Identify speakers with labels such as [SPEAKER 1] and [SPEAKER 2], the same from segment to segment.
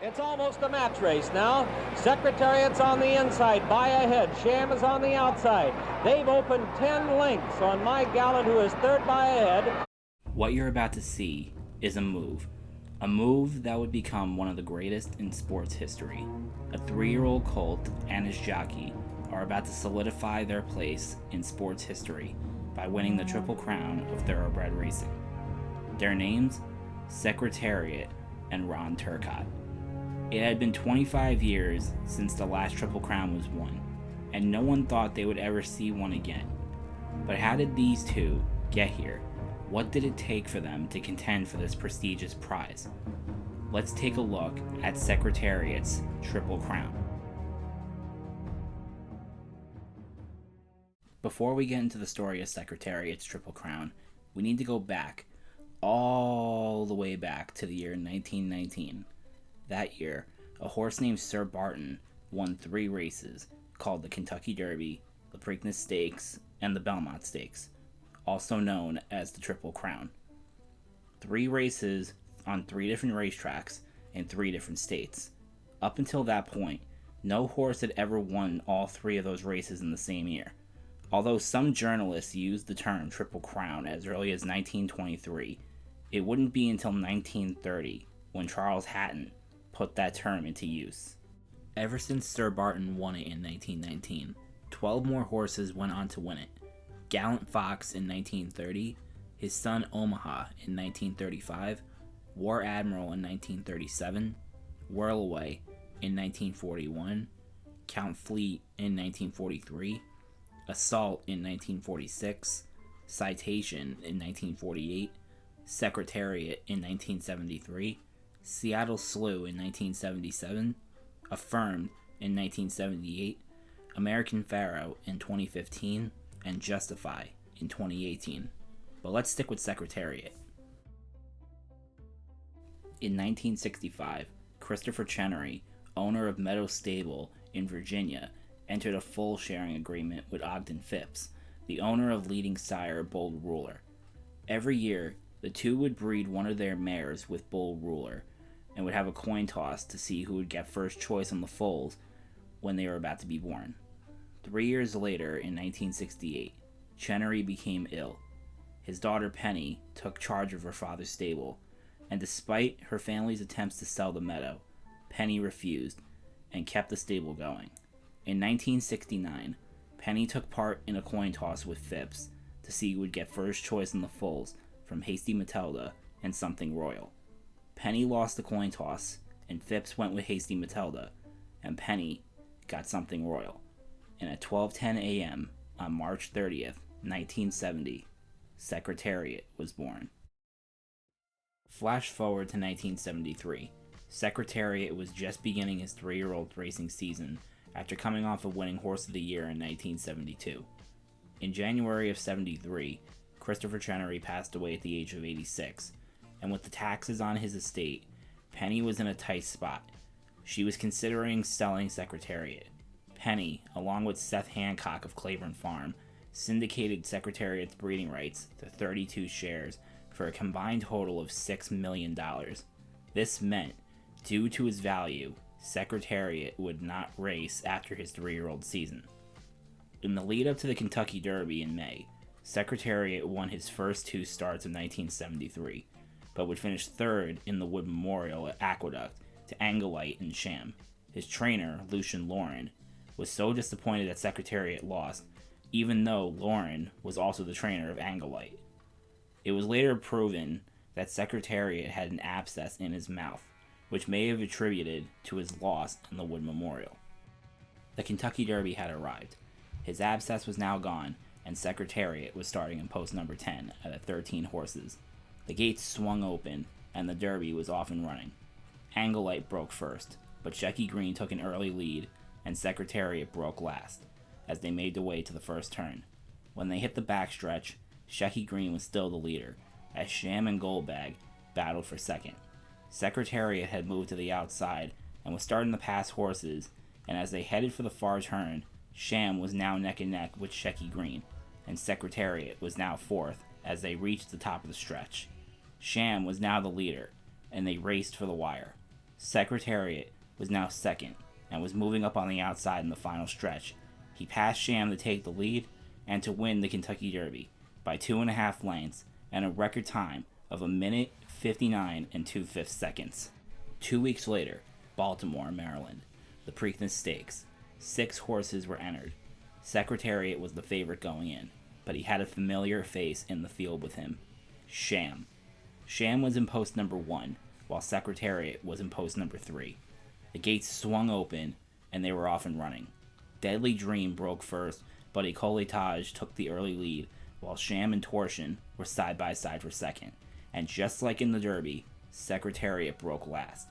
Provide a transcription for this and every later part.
[SPEAKER 1] It's almost a match race now. Secretariat's on the inside, by ahead. Sham is on the outside. They've opened 10 lengths on My Gallant, who is third by ahead.
[SPEAKER 2] What you're about to see is a move that would become one of the greatest in sports history. A 3-year-old colt and his jockey are about to solidify their place in sports history by winning the Triple Crown of Thoroughbred racing. Their names? Secretariat and Ron Turcotte. It had been 25 years since the last Triple Crown was won, and no one thought they would ever see one again. But how did these two get here? What did it take for them to contend for this prestigious prize? Let's take a look at Secretariat's Triple Crown. Before we get into the story of Secretariat's Triple Crown, we need to go back, all the way back to the year 1919. That year, a horse named Sir Barton won 3 races called the Kentucky Derby, the Preakness Stakes, and the Belmont Stakes, also known as the Triple Crown. 3 races on 3 different racetracks in 3 different states. Up until that point, no horse had ever won all 3 of those races in the same year. Although some journalists used the term Triple Crown as early as 1923, it wouldn't be until 1930 when Charles Hatton put that term into use. Ever since Sir Barton won it in 1919, 12 more horses went on to win it. Gallant Fox in 1930, his son Omaha in 1935, War Admiral in 1937, Whirlaway in 1941, Count Fleet in 1943, Assault in 1946, Citation in 1948, Secretariat in 1973, Seattle Slew in 1977, Affirmed in 1978, American Pharaoh in 2015, and Justify in 2018. But let's stick with Secretariat. In 1965, Christopher Chenery, owner of Meadow Stable in Virginia, entered a full sharing agreement with Ogden Phipps, the owner of leading sire Bold Ruler. Every year, the two would breed one of their mares with Bold Ruler, and would have a coin toss to see who would get first choice on the foals when they were about to be born. 3 years later, in 1968, Chenery became ill. His daughter Penny took charge of her father's stable, and despite her family's attempts to sell the meadow, Penny refused and kept the stable going. In 1969, Penny took part in a coin toss with Phipps to see who would get first choice on the foals from Hasty Matilda and Something Royal. Penny lost the coin toss, and Phipps went with Hasty Matilda, and Penny got Something Royal. And at 12:10 a.m. on March 30th, 1970, Secretariat was born. Flash forward to 1973. Secretariat was just beginning his 3-year-old racing season after coming off of winning Horse of the Year in 1972. In January of 73, Christopher Chenery passed away at the age of 86, and with the taxes on his estate, Penny was in a tight spot. She was considering selling Secretariat. Penny, along with Seth Hancock of Claiborne Farm, syndicated Secretariat's breeding rights to 32 shares for a combined total of $6 million. This meant, due to his value, Secretariat would not race after his 3-year-old season. In the lead up to the Kentucky Derby in May, Secretariat won his first 2 starts of 1973, but would finish 3rd in the Wood Memorial at Aqueduct to Anglite and Sham. His trainer, Lucian Lauren, was so disappointed that Secretariat lost, even though Lauren was also the trainer of Anglite. It was later proven that Secretariat had an abscess in his mouth, which may have attributed to his loss in the Wood Memorial. The Kentucky Derby had arrived. His abscess was now gone, and Secretariat was starting in post number 10 out of 13 horses. The gates swung open, and the Derby was off and running. Anglite broke first, but Shecky Green took an early lead, and Secretariat broke last, as they made their way to the first turn. When they hit the backstretch, Shecky Green was still the leader, as Sham and Goldbag battled for second. Secretariat had moved to the outside and was starting to pass horses, and as they headed for the far turn, Sham was now neck and neck with Shecky Green, and Secretariat was now fourth as they reached the top of the stretch. Sham was now the leader, and they raced for the wire. Secretariat was now second and was moving up on the outside in the final stretch. He passed Sham to take the lead and to win the Kentucky Derby by 2.5 lengths and a record time of 1 minute 59 2/5 seconds. 2 weeks later, Baltimore, Maryland, the Preakness Stakes. 6 horses were entered. Secretariat was the favorite going in, but he had a familiar face in the field with him, Sham. Sham was in post number 1, while Secretariat was in post number 3. The gates swung open, and they were off and running. Deadly Dream broke first, but Coglianese took the early lead, while Sham and Torsion were side by side for second. And just like in the Derby, Secretariat broke last.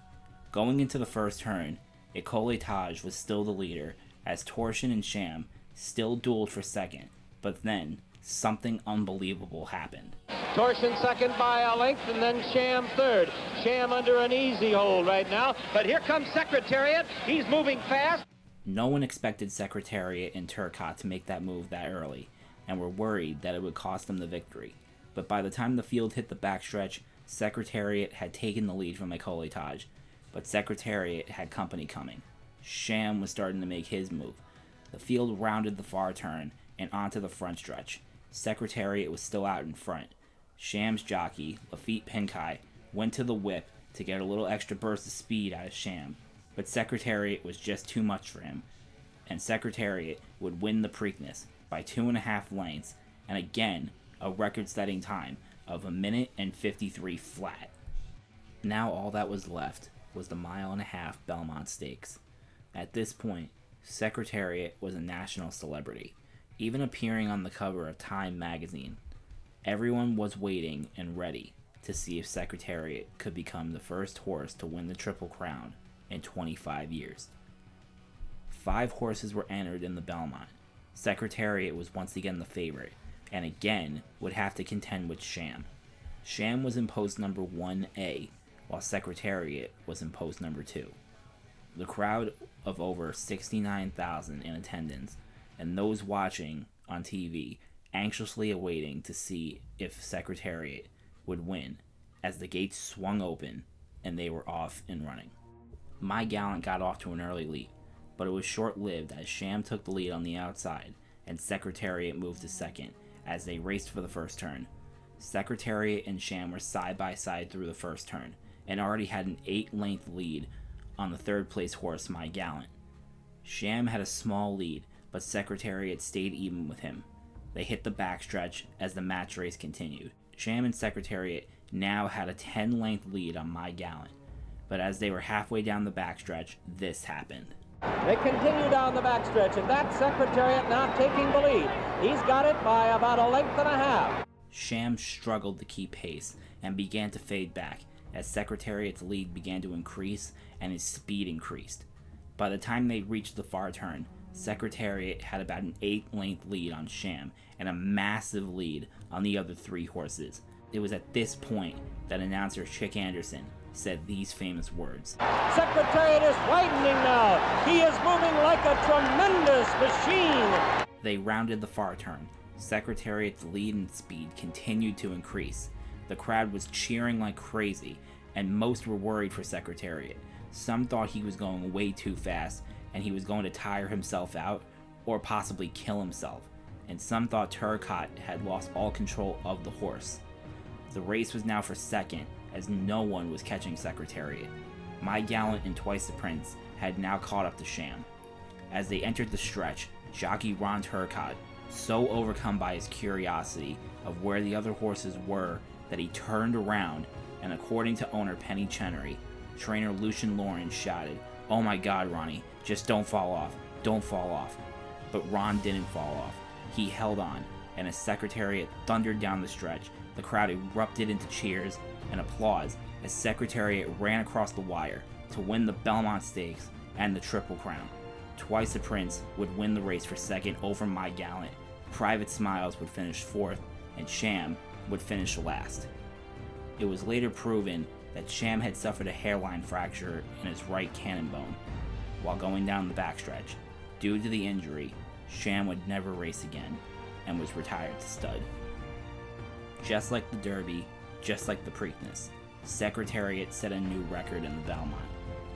[SPEAKER 2] Going into the first turn, Coglianese was still the leader, as Torsion and Sham still dueled for second, but then something unbelievable happened.
[SPEAKER 1] Torsion second by a length, and then Sham third. Sham under an easy hold right now, but here comes Secretariat. He's moving fast.
[SPEAKER 2] No one expected Secretariat and Turcotte to make that move that early, and were worried that it would cost them the victory. But by the time the field hit the backstretch, Secretariat had taken the lead from Coglianese, but Secretariat had company coming. Sham was starting to make his move. The field rounded the far turn and onto the front stretch. Secretariat was still out in front. Sham's jockey, Lafitte Pinkai, went to the whip to get a little extra burst of speed out of Sham, but Secretariat was just too much for him, and Secretariat would win the Preakness by 2.5 lengths, and again, a record-setting time of 1 minute 53 flat. Now all that was left was the 1.5-mile Belmont Stakes. At this point, Secretariat was a national celebrity, even appearing on the cover of Time magazine. Everyone was waiting and ready to see if Secretariat could become the first horse to win the Triple Crown in 25 years. 5 horses were entered in the Belmont. Secretariat was once again the favorite, and again would have to contend with Sham. Sham was in post number 1A, while Secretariat was in post number 2. The crowd of over 69,000 in attendance, and those watching on TV anxiously awaiting to see if Secretariat would win, as the gates swung open and they were off and running. My Gallant got off to an early lead, but it was short-lived as Sham took the lead on the outside and Secretariat moved to second as they raced for the first turn. Secretariat and Sham were side by side through the first turn and already had an 8-length lead on the third place horse My Gallant. Sham had a small lead, but Secretariat stayed even with him. They hit the backstretch as the match race continued. Sham and Secretariat now had a 10-length lead on My Gallant, but as they were halfway down the backstretch, this happened.
[SPEAKER 1] They continue down the backstretch, and that Secretariat now taking the lead. He's got it by about 1.5 lengths.
[SPEAKER 2] Sham struggled to keep pace and began to fade back as Secretariat's lead began to increase and his speed increased. By the time they reached the far turn, Secretariat had about an 8-length lead on Sham and a massive lead on the other 3 horses. It was at this point that announcer Chick Anderson said these famous words.
[SPEAKER 1] Secretariat is widening now. He is moving like a tremendous machine.
[SPEAKER 2] They rounded the far turn. Secretariat's lead and speed continued to increase. The crowd was cheering like crazy, and most were worried for Secretariat. Some thought he was going way too fast, and he was going to tire himself out, or possibly kill himself. And some thought Turcotte had lost all control of the horse. The race was now for second, as no one was catching Secretariat. My Gallant and Twice the Prince had now caught up to Sham. As they entered the stretch, jockey Ron Turcotte, so overcome by his curiosity of where the other horses were that he turned around, and according to owner Penny Chenery, trainer Lucian Lawrence shouted, "Oh my God, Ronnie, just don't fall off, don't fall off." But Ron didn't fall off. He held on, and as Secretariat thundered down the stretch, the crowd erupted into cheers and applause as Secretariat ran across the wire to win the Belmont Stakes and the Triple Crown. Twice the Prince would win the race for second over My Gallant, Private Smiles would finish fourth, and Sham would finish last. It was later proven that Sham had suffered a hairline fracture in his right cannon bone while going down the backstretch. Due to the injury, Sham would never race again and was retired to stud. Just like the Derby, just like the Preakness, Secretariat set a new record in the Belmont.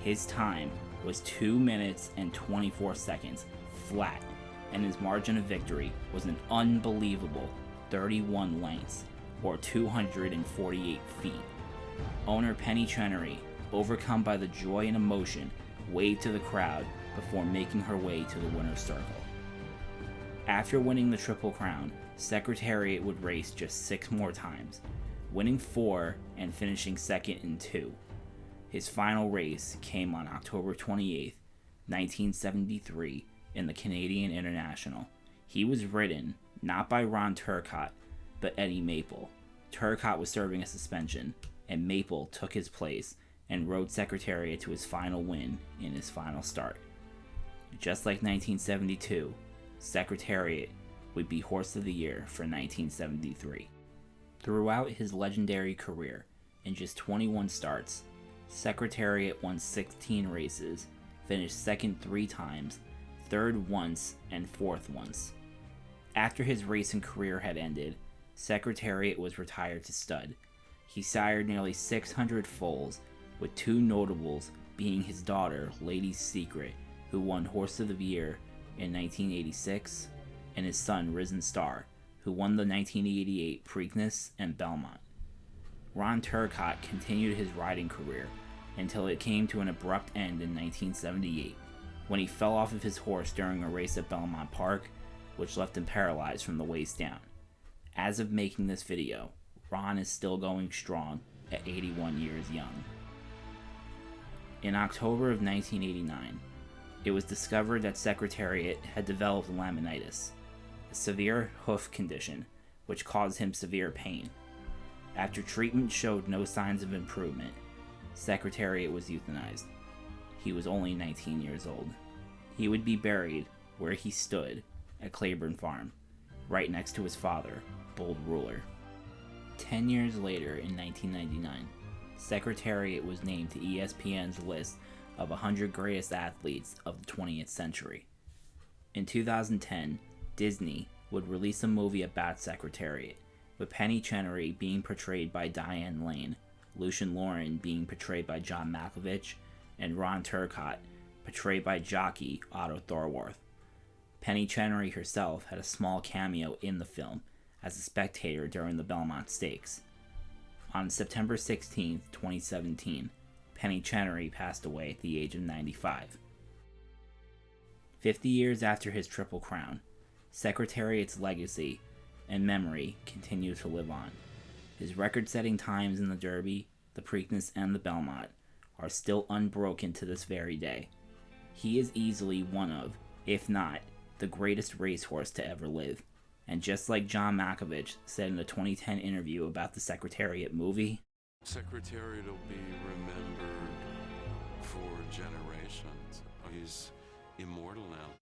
[SPEAKER 2] His time was 2 minutes and 24 seconds flat, and his margin of victory was an unbelievable 31 lengths, or 248 feet. Owner Penny Chenery, overcome by the joy and emotion, waved to the crowd before making her way to the winner's circle. After winning the Triple Crown, Secretariat would race just 6 more times, winning 4 and finishing second in 2. His final race came on October 28, 1973, in the Canadian International. He was ridden not by Ron Turcotte, but Eddie Maple. Turcotte was serving a suspension, and Maple took his place and rode Secretariat to his final win in his final start. Just like 1972, Secretariat would be Horse of the Year for 1973. Throughout his legendary career, in just 21 starts, Secretariat won 16 races, finished second 3 times, third once, and fourth once. After his racing career had ended, Secretariat was retired to stud. He sired nearly 600 foals, with 2 notables being his daughter, Lady's Secret, who won Horse of the Year in 1986, and his son, Risen Star, who won the 1988 Preakness and Belmont. Ron Turcotte continued his riding career until it came to an abrupt end in 1978, when he fell off of his horse during a race at Belmont Park, which left him paralyzed from the waist down. As of making this video, Ron is still going strong at 81 years young. In October of 1989, it was discovered that Secretariat had developed laminitis, a severe hoof condition which caused him severe pain. After treatment showed no signs of improvement, Secretariat was euthanized. He was only 19 years old. He would be buried where he stood at Claiborne Farm, right next to his father, Bold Ruler. 10 years later, in 1999, Secretariat was named to ESPN's list of 100 greatest athletes of the 20th century. In 2010, Disney would release a movie about Secretariat, with Penny Chenery being portrayed by Diane Lane, Lucien Lauren being portrayed by John Malkovich, and Ron Turcotte portrayed by jockey Otto Thorwarth. Penny Chenery herself had a small cameo in the film as a spectator during the Belmont Stakes. On September 16, 2017, Penny Chenery passed away at the age of 95. 50 years after his Triple Crown, Secretariat's legacy and memory continue to live on. His record-setting times in the Derby, the Preakness, and the Belmont are still unbroken to this very day. He is easily one of, if not, the greatest racehorse to ever live. And just like John Malkovich said in a 2010 interview about the Secretariat movie,
[SPEAKER 3] Secretariat will be remembered for generations. He's immortal now.